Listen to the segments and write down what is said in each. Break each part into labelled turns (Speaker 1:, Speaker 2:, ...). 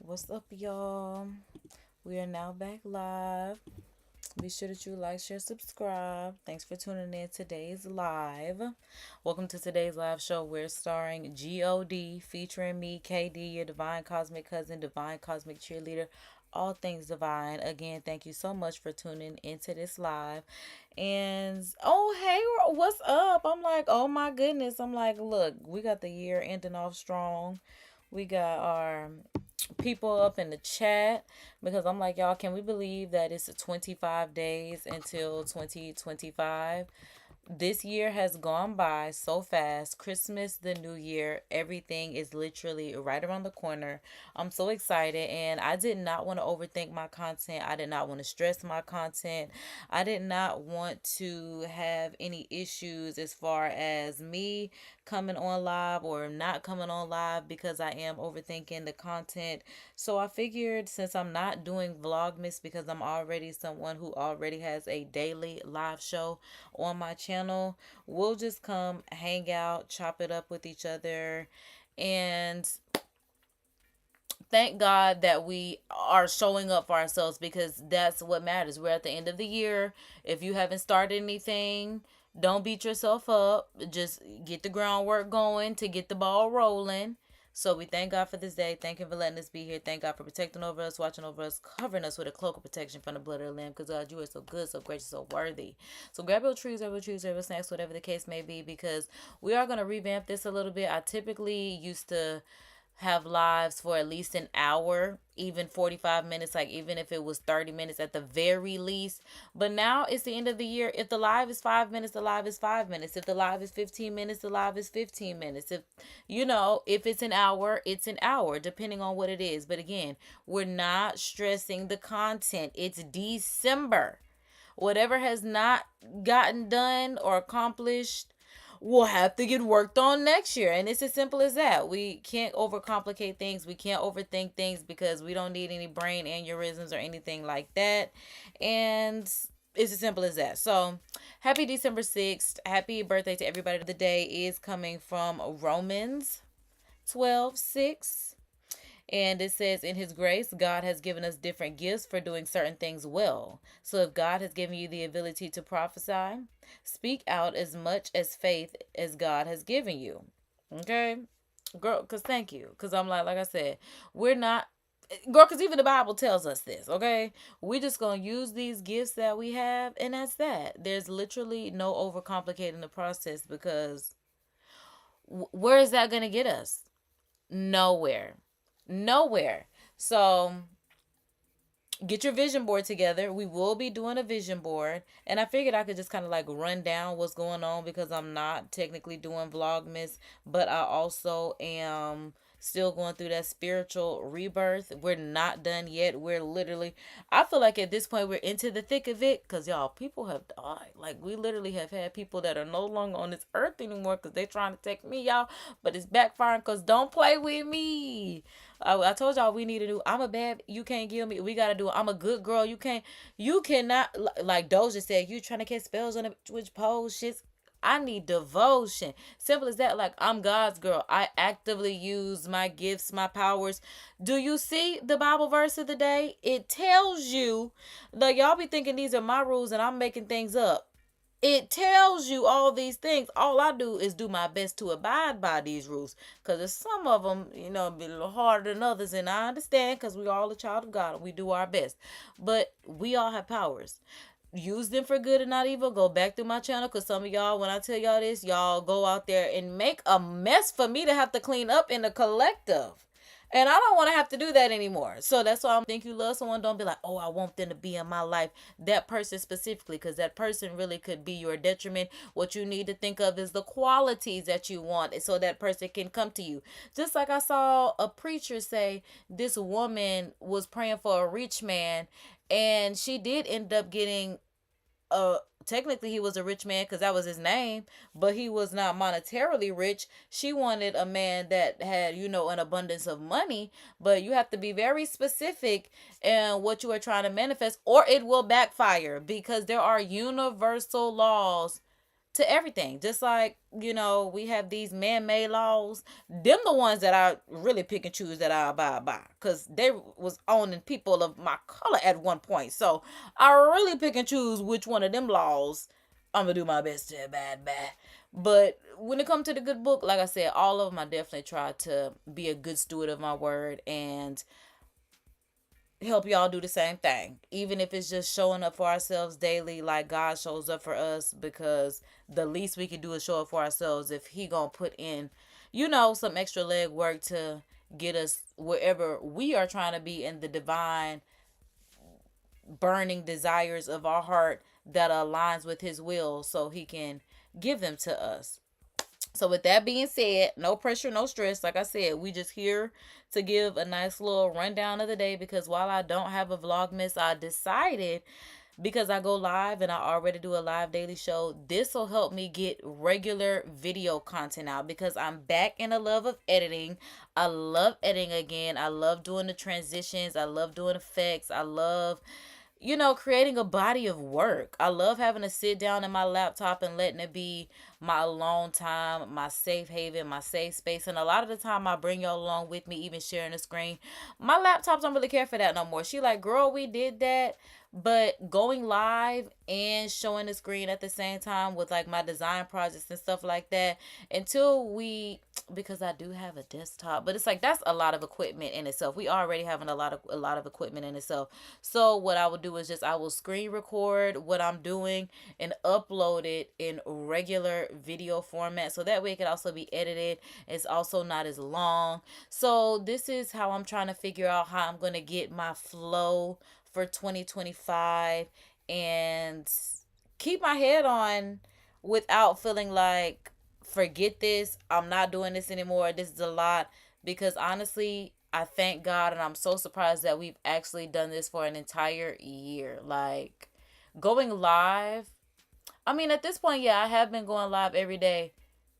Speaker 1: What's up, y'all? We are now back live. Be sure that you like, share, subscribe. Thanks for tuning in today's live. Welcome to today's live show. We're starring God featuring me, KD, your divine cosmic cousin, divine cosmic cheerleader, all things divine. Again, thank you so much for tuning into this live. And oh, hey, what's up? I'm like, oh my goodness. I'm like, look, we got the year ending off strong. We got our people up in the chat because I'm like, y'all, can we believe that it's 25 days until 2025? This year has gone by so fast. Christmas, the new year, everything is literally right around the corner. I'm so excited, and I did not want to overthink my content. I did not want to stress my content. I did not want to have any issues as far as me coming on live or not coming on live because I am overthinking the content. So I figured, since I'm not doing Vlogmas because I'm already someone who already has a daily live show on my channel, we'll just come hang out, chop it up with each other, and thank God that we are showing up for ourselves, because that's what matters. We're at the end of the year. If you haven't started anything, don't beat yourself up. Just get the groundwork going to get the ball rolling. So we thank God for this day. Thank Him for letting us be here. Thank God for protecting over us, watching over us, covering us with a cloak of protection from the blood of the Lamb. Because God, you are so good, so gracious, so worthy. So grab your trees, grab your snacks, whatever the case may be, because we are going to revamp this a little bit. I typically used to have lives for at least an hour, even 45 minutes, like even if it was 30 minutes at the very least. But now it's the end of the year. If the live is 5 minutes, the live is 5 minutes. If the live is 15 minutes, the live is 15 minutes. If it's an hour, it's an hour, depending on what it is. But again, we're not stressing the content. It's December. Whatever has not gotten done or accomplished will have to get worked on next year. And it's as simple as that. We can't overcomplicate things. We can't overthink things, because we don't need any brain aneurysms or anything like that. And it's as simple as that. So happy December 6th. Happy birthday to everybody. The day is coming from Romans 12:6. And it says, in His grace, God has given us different gifts for doing certain things well. So if God has given you the ability to prophesy, speak out as much as faith as God has given you. Okay? Girl, because thank you. Because I'm like I said, we're not, girl, because even the Bible tells us this, okay? We just going to use these gifts that we have, and that's that. There's literally no overcomplicating the process, because where is that going to get us? Nowhere. So get your vision board together. We will be doing a vision board, and I figured I could just kind of like run down what's going on, because I'm not technically doing Vlogmas, but I also am still going through that spiritual rebirth. We're not done yet. We're literally, I feel like at this point we're into the thick of it, because y'all, people have died. Like, we literally have had people that are no longer on this earth anymore because they're trying to take me, y'all, but it's backfiring, because don't play with me. I told y'all we need to do I'm a bad, you can't kill me. We gotta do I'm a good girl. You cannot, like Doja said, you trying to catch spells on a Twitch pose shits. I need devotion. Simple as that. Like, I'm God's girl. I actively use my gifts, my powers. Do you see the Bible verse of the day? It tells you, like, y'all be thinking these are my rules and I'm making things up. It tells you all these things. All I do is do my best to abide by these rules, because some of them, be a little harder than others, and I understand, because we all a child of God and we do our best. But we all have powers. Use them for good and not evil. Go back through my channel, because some of y'all, when I tell y'all this, y'all go out there and make a mess for me to have to clean up in the collective. And I don't want to have to do that anymore. So that's why think you love someone, don't be like, oh, I want them to be in my life. That person specifically, because that person really could be your detriment. What you need to think of is the qualities that you want, so that person can come to you. Just like I saw a preacher say, this woman was praying for a rich man, and she did end up getting technically he was a rich man because that was his name, but he was not monetarily rich. She wanted a man that had, an abundance of money, but you have to be very specific in what you are trying to manifest, or it will backfire, because there are universal laws to everything. Just like, we have these man-made laws. Them the ones that I really pick and choose that I abide by. Because they was owning people of my color at one point. So I really pick and choose which one of them laws I'm going to do my best to abide by. But when it comes to the good book, like I said, all of them, I definitely try to be a good steward of my word and help y'all do the same thing. Even if it's just showing up for ourselves daily, like God shows up for us, because the least we can do is show up for ourselves. If he gonna put in, some extra leg work to get us wherever we are trying to be in the divine burning desires of our heart that aligns with his will, so he can give them to us. So with that being said, no pressure, no stress. Like I said, we just here to give a nice little rundown of the day, because while I don't have a Vlogmas, I decided, because I go live and I already do a live daily show, this will help me get regular video content out, because I'm back in the love of editing. I love editing again. I love doing the transitions. I love doing effects. I love creating a body of work. I love having to sit down in my laptop and letting it be my alone time, my safe haven, my safe space. And a lot of the time I bring y'all along with me, even sharing the screen. My laptops don't really care for that no more. She like, girl, we did that. But going live and showing the screen at the same time with like my design projects and stuff like that, because I do have a desktop, but it's like that's a lot of equipment in itself. We already having a lot of equipment in itself. So what I would do is I will screen record what I'm doing and upload it in regular video format, so that way it can also be edited. It's also not as long. So this is how I'm trying to figure out how I'm going to get my flow for 2025 and keep my head on without feeling like, forget this, I'm not doing this anymore, this is a lot. Because honestly, I thank God, and I'm so surprised that we've actually done this for an entire year. Like, going live, I mean, at this point, yeah, I have been going live every day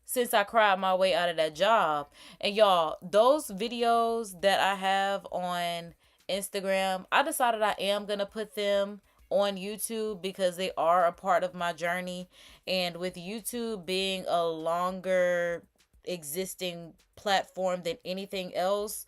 Speaker 1: since I cried my way out of that job. And y'all, those videos that I have on Instagram, I decided I am going to put them on YouTube, because they are a part of my journey. And with YouTube being a longer existing platform than anything else,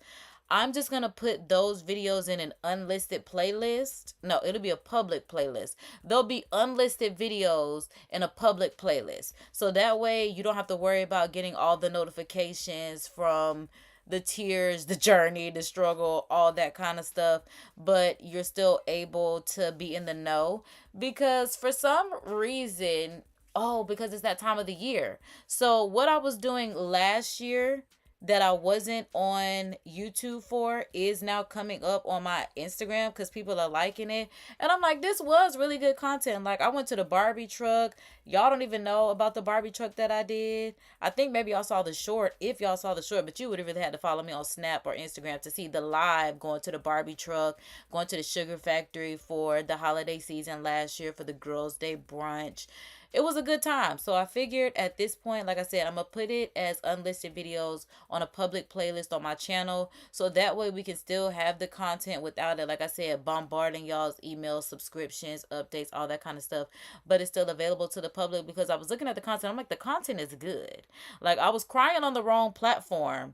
Speaker 1: I'm just going to put those videos in an unlisted playlist. No, it'll be a public playlist. There'll be unlisted videos in a public playlist. So that way you don't have to worry about getting all the notifications from the tears, the journey, the struggle, all that kind of stuff. But you're still able to be in the know, because for some reason, because it's that time of the year. So what I was doing last year that I wasn't on YouTube for is now coming up on my Instagram, because people are liking it. And I'm like, this was really good content. Like, I went to the Barbie truck. Y'all don't even know about the Barbie truck that I did. I think maybe y'all saw the short, if y'all saw the short, but you would have really had to follow me on Snap or Instagram to see the live going to the Barbie truck, going to the sugar factory for the holiday season last year for the Girls' Day brunch. It was a good time. So I figured at this point, like I said, I'm going to put it as unlisted videos on a public playlist on my channel. So that way we can still have the content without it, like I said, bombarding y'all's emails, subscriptions, updates, all that kind of stuff. But it's still available to the public, because I was looking at the content. I'm like, the content is good. Like, I was crying on the wrong platform,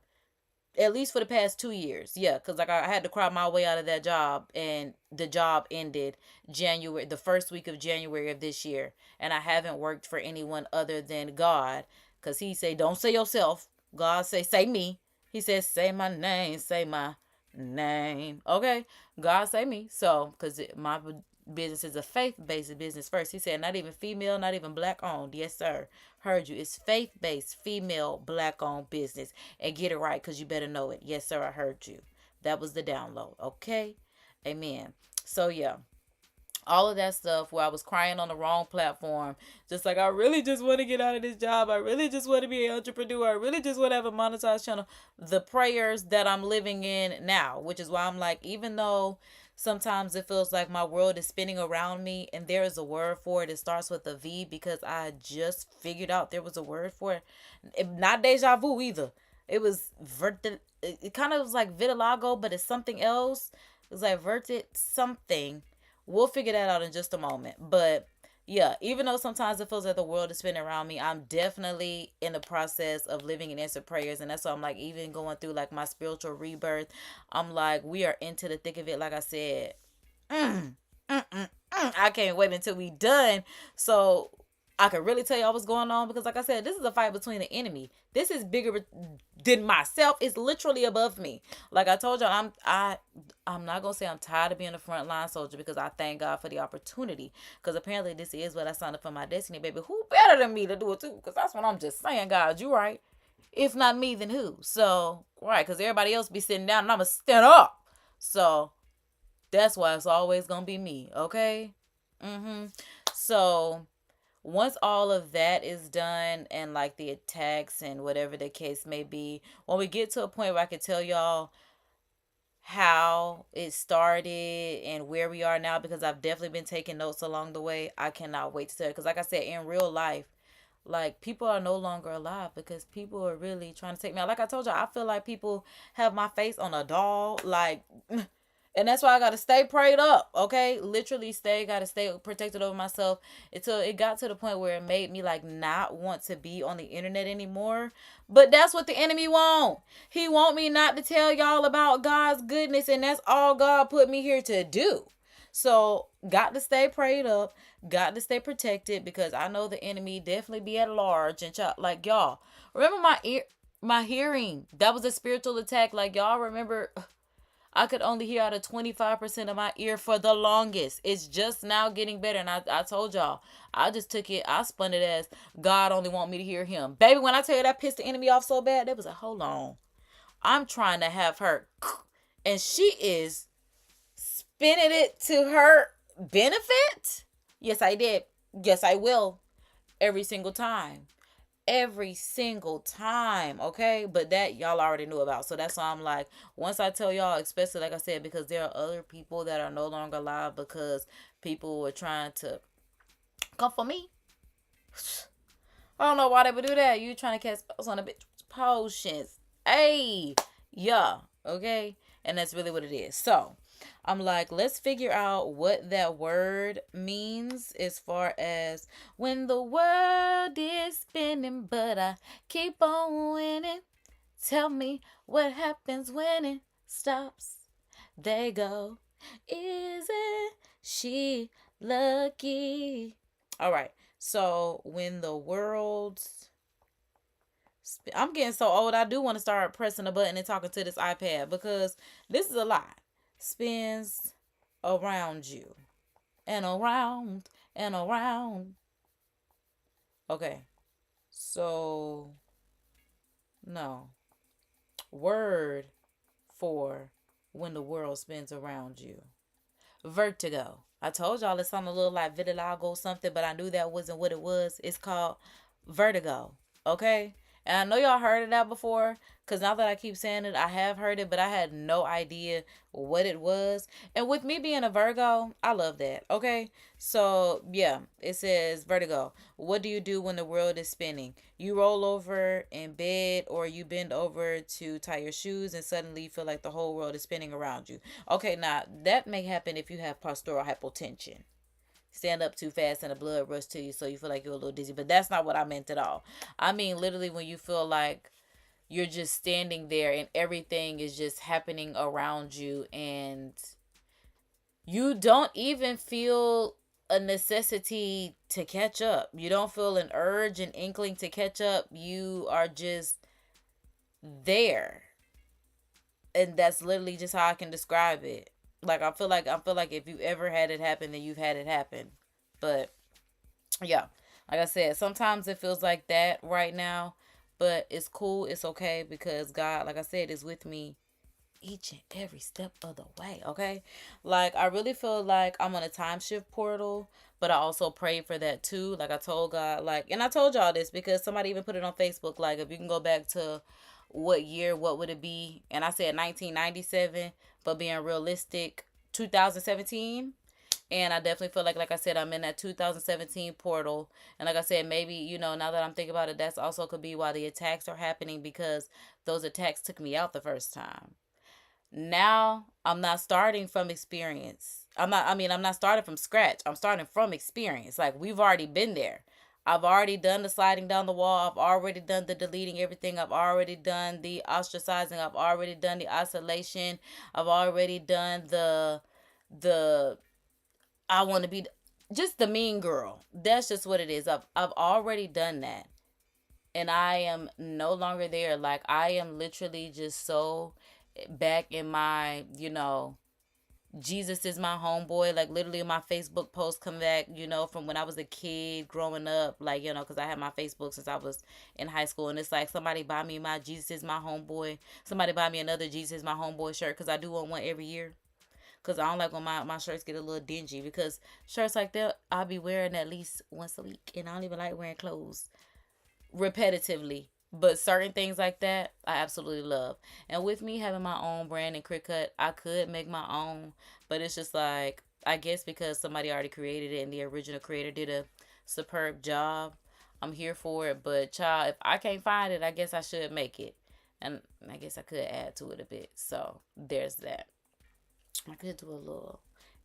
Speaker 1: at least for the past 2 years. Yeah, because like I had to cry my way out of that job, and the job ended the first week of January of this year. And I haven't worked for anyone other than God, because he say, don't say yourself. God say me. He says, say my name, say my name. Okay, God say me. So, because my business is a faith-based business first. He said, not even female, not even black owned. Yes, sir. Heard you. It's faith-based, female, black owned business. And get it right, because you better know it. Yes, sir. I heard you. That was the download. Okay. Amen. So, yeah. All of that stuff where I was crying on the wrong platform. Just like, I really just want to get out of this job. I really just want to be an entrepreneur. I really just want to have a monetized channel. The prayers that I'm living in now, which is why I'm like, even though sometimes it feels like my world is spinning around me, and there is a word for it. It starts with a V, because I just figured out there was a word for it. Not deja vu either. It was it kind of was like vitiligo, but it's something else. It was like verted something. We'll figure that out in just a moment. But Yeah, even though sometimes it feels like the world is spinning around me, I'm definitely in the process of living in answered prayers. And that's why I'm like, even going through like my spiritual rebirth, I'm like, we are into the thick of it. Like I said, I can't wait until we done. So I could really tell y'all what's going on, because like I said, this is a fight between the enemy. This is bigger than myself. It's literally above me. Like I told y'all, I'm not gonna say I'm tired of being a frontline soldier, because I thank God for the opportunity. Because apparently this is what I signed up for my destiny, baby. Who better than me to do it too? Because that's what I'm just saying, God, you right. If not me, then who? So right, because everybody else be sitting down and I'ma stand up. So that's why it's always gonna be me, okay? So once all of that is done, and like the attacks and whatever the case may be, when we get to a point where I can tell y'all how it started and where we are now, because I've definitely been taking notes along the way, I cannot wait to tell you. Because like I said, in real life, like, people are no longer alive because people are really trying to take me out. Like I told y'all, I feel like people have my face on a doll. Like, and that's why I gotta stay prayed up, okay? Literally gotta stay protected over myself, until it got to the point where it made me like not want to be on the internet anymore. But that's what the enemy want. He want me not to tell y'all about God's goodness, and that's all God put me here to do. So got to stay prayed up, got to stay protected, because I know the enemy definitely be at large. And like, y'all remember my hearing? That was a spiritual attack. Like, y'all remember, I could only hear out of 25% of my ear for the longest. It's just now getting better. And I told y'all, I just took it, I spun it as God only want me to hear him. Baby, when I tell you that pissed the enemy off so bad, that was like, hold on. I'm trying to have her, and she is spinning it to her benefit. Yes, I did. Yes, I will. Every single time. Every single time, okay? But that y'all already knew about. So that's why I'm like, once I tell y'all, especially like I said, because there are other people that are no longer alive because people were trying to come for me. I don't know why they would do that. You trying to cast spells on a bitch potions. Hey, yeah, okay? And that's really what it is. So I'm like, let's figure out what that word means, as far as when the world is spinning, but I keep on winning. Tell me what happens when it stops. They go, isn't she lucky? All right. So when the world's, I'm getting so old, I do want to start pressing a button and talking to this iPad, because this is a lot. Spins around you and around and around. Okay. So, no. Word for when the world spins around you. Vertigo. I told y'all it sounded a little like vitiligo something, but I knew that wasn't what it was. It's called vertigo. Okay? And I know y'all heard of that before, because now that I keep saying it, I have heard it, but I had no idea what it was. And with me being a Virgo, I love that. Okay? So, yeah, it says vertigo. What do you do when the world is spinning? You roll over in bed, or you bend over to tie your shoes, and suddenly you feel like the whole world is spinning around you. Okay, now that may happen if you have postural hypotension. Stand up too fast and the blood rush to you, so you feel like you're a little dizzy. But that's not what I meant at all. I mean literally when you feel like you're just standing there and everything is just happening around you, and you don't even feel a necessity to catch up. You don't feel an urge and inkling to catch up. You are just there. And that's literally just how I can describe it. Like, I feel like if you ever had it happen, then you've had it happen. But yeah, like I said, sometimes it feels like that right now, but it's cool. It's okay, because God, like I said, is with me each and every step of the way. Okay, like I really feel like I'm on a time shift portal, but I also prayed for that too. Like I told God, like, and I told y'all this because somebody even put it on Facebook, like, if you can go back to what year, what would it be? And I said 1997, but being realistic, 2017. And I definitely feel like I said, I'm in that 2017 portal. And like I said, maybe, now that I'm thinking about it, that's also could be why the attacks are happening, because those attacks took me out the first time. Now I'm not starting from experience. I'm not starting from scratch. I'm starting from experience. Like, we've already been there. I've already done the sliding down the wall. I've already done the deleting everything. I've already done the ostracizing. I've already done the isolation. I've already done the I want to be just the mean girl. That's just what it is. I've already done that. And I am no longer there. Like, I am literally just so back in my, Jesus is my homeboy. Like, literally my Facebook posts come back, from when I was a kid growing up. Like, because I had my Facebook since I was in high school. And it's like, somebody buy me my Jesus is my homeboy. Somebody buy me another Jesus is my homeboy shirt, because I do want one every year. Because I don't like when my shirts get a little dingy. Because shirts like that, I'll be wearing at least once a week. And I don't even like wearing clothes repetitively. But certain things like that, I absolutely love. And with me having my own brand and Cricut, I could make my own. But it's just like, I guess because somebody already created it and the original creator did a superb job, I'm here for it. But child, if I can't find it, I guess I should make it. And I guess I could add to it a bit. So there's that. I could do a little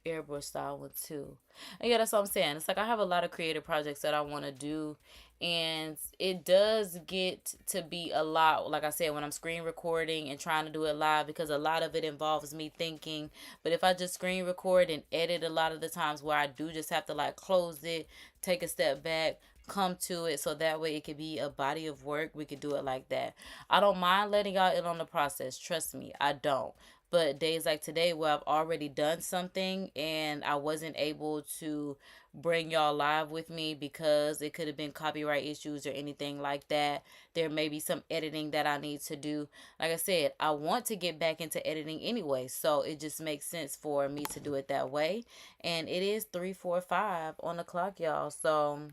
Speaker 1: airbrush style one too. And yeah, that's what I'm saying. It's like, I have a lot of creative projects that I want to do, and it does get to be a lot, like I said, when I'm screen recording and trying to do it live, because a lot of it involves me thinking. But if I just screen record and edit, a lot of the times where I do just have to like close it, take a step back, come to it, so that way it could be a body of work. We could do it like that. I don't mind letting y'all in on the process, trust me, I don't. But days like today where I've already done something and I wasn't able to bring y'all live with me because it could have been copyright issues or anything like that. There may be some editing that I need to do. Like I said, I want to get back into editing anyway, so it just makes sense for me to do it that way. And it is 3:45 on the clock, y'all. So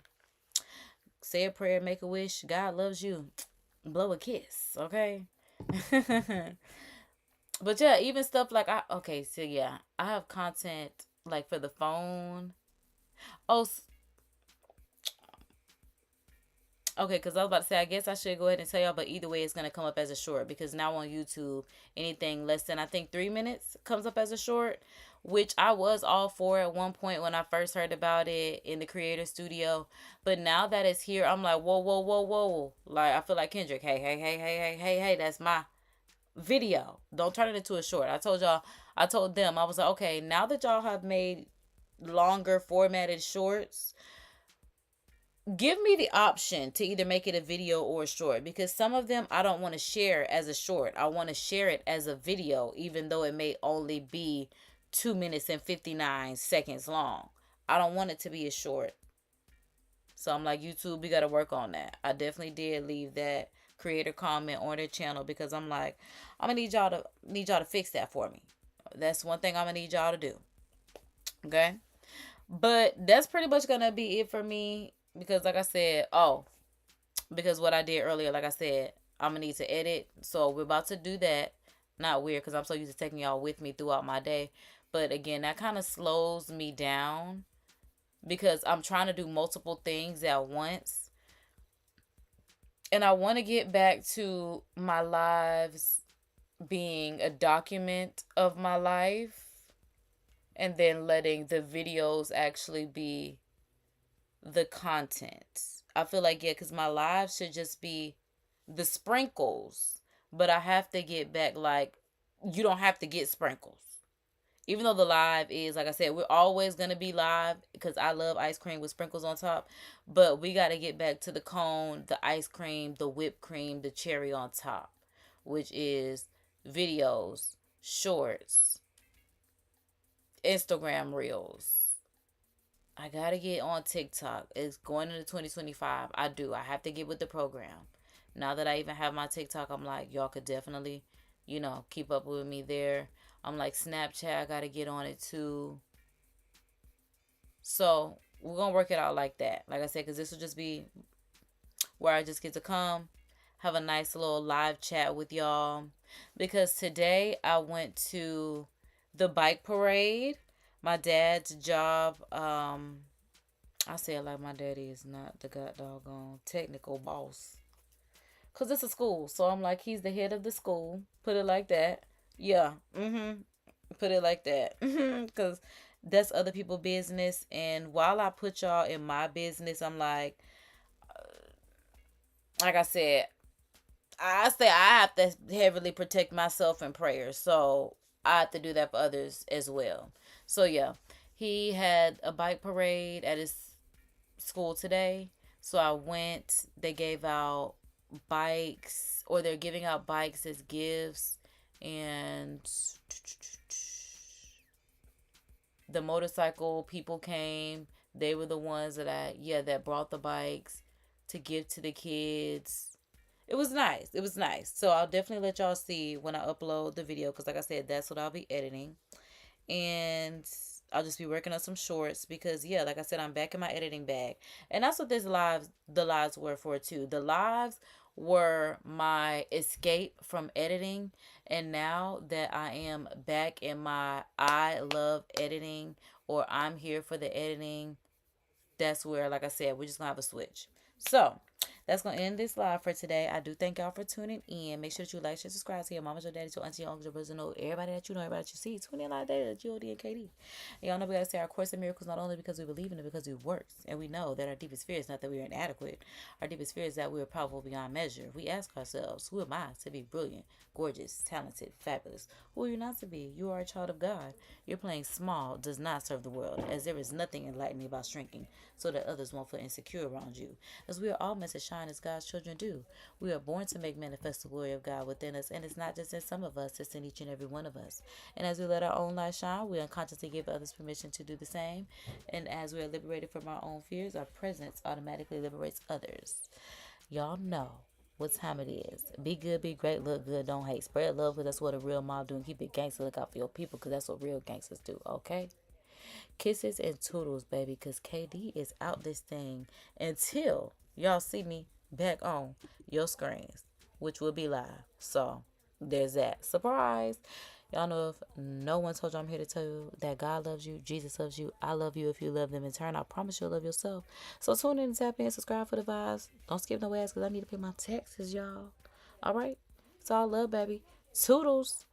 Speaker 1: say a prayer, make a wish. God loves you. Blow a kiss, okay? But yeah, even stuff like okay, so yeah, I have content like for the phone. Oh, okay, because I was about to say, I guess I should go ahead and tell y'all, but either way, it's going to come up as a short, because now on YouTube, anything less than, I think, 3 minutes comes up as a short, which I was all for at one point when I first heard about it in the creator studio. But now that it's here, I'm like, whoa, whoa, whoa, whoa. Like, I feel like Kendrick, hey, hey, hey, hey, hey, hey, hey, that's my video. Don't turn it into a short. I told them, I was like, okay, now that y'all have made longer formatted shorts, give me the option to either make it a video or a short, because some of them I don't want to share as a short. I want to share it as a video, even though it may only be 2 minutes and 59 seconds long. I don't want it to be a short. So I'm like, YouTube, we got to work on that. I definitely did leave that creator comment on their channel, because I'm like, I'm gonna need y'all to fix that for me. That's one thing I'm gonna need y'all to do. Okay? But that's pretty much gonna be it for me, because like I said, because what I did earlier, like I said, I'm gonna need to edit. So we're about to do that. Not weird, because I'm so used to taking y'all with me throughout my day. But again, that kind of slows me down, because I'm trying to do multiple things at once. And I want to get back to my lives being a document of my life, and then letting the videos actually be the content. I feel like, yeah, because my lives should just be the sprinkles. But I have to get back, like, you don't have to get sprinkles. Even though the live is, like I said, we're always going to be live, because I love ice cream with sprinkles on top. But we got to get back to the cone, the ice cream, the whipped cream, the cherry on top, which is videos, shorts, Instagram reels. I got to get on TikTok. It's going into 2025. I have to get with the program. Now that I even have my TikTok, I'm like, y'all could definitely, keep up with me there. I'm like, Snapchat, I got to get on it too. So we're going to work it out like that. Like I said, because this will just be where I just get to come, have a nice little live chat with y'all. Because today I went to the bike parade. My dad's job, I say it like my daddy is not the god doggone technical boss. Because it's a school. So I'm like, he's the head of the school. Put it like that. Yeah. Put it like that. Because that's other people's business. And while I put y'all in my business, I'm like I said, I say I have to heavily protect myself in prayer. So I have to do that for others as well. So yeah, he had a bike parade at his school today. So I went. They gave out bikes, or they're giving out bikes as gifts, and the motorcycle people came. They were the ones that brought the bikes to give to the kids. It was nice. It was nice. So I'll definitely let y'all see when I upload the video, because like I said, that's what I'll be editing. And I'll just be working on some shorts because yeah, like I said, I'm back in my editing bag. And that's what the lives were for too. The lives were my escape from editing, and now that I am back in my I love editing, or I'm here for the editing, that's where, like I said, we're just gonna have a switch. So that's gonna end this live for today. I do thank y'all for tuning in. Make sure that you like, share, subscribe to your mama, your daddy, your auntie, your uncle, your brother, know everybody that you know, everybody that you see. Tune in like that, G-O-D and KD. And y'all know we gotta say our Course in Miracles not only because we believe in it, because it works. And we know that our deepest fear is not that we are inadequate. Our deepest fear is that we are powerful beyond measure. We ask ourselves, who am I to be brilliant, gorgeous, talented, fabulous? Who are you not to be? You are a child of God. Your playing small does not serve the world, as there is nothing enlightening about shrinking, so that others won't feel insecure around you. As we are all meant to shine as God's children do. We are born to make manifest the glory of God within us, and it's not just in some of us, it's in each and every one of us. And as we let our own light shine, we unconsciously give others permission to do the same. And as we are liberated from our own fears, our presence automatically liberates others. Y'all know what time it is. Be good, be great, look good, don't hate. Spread love, because that's what a real mob do. And keep it gangster. Look out for your people, because that's what real gangsters do, okay? Kisses and toodles, baby, because KD is out this thing until y'all see me back on your screens, which will be live. So there's that. Surprise. Y'all know, if no one told you, I'm here to tell you that God loves you, Jesus loves you, I love you if you love them in turn. I promise you'll love yourself. So tune in and tap in, subscribe for the vibes. Don't skip no ads, because I need to pay my taxes, y'all. All right? It's all love, baby. Toodles.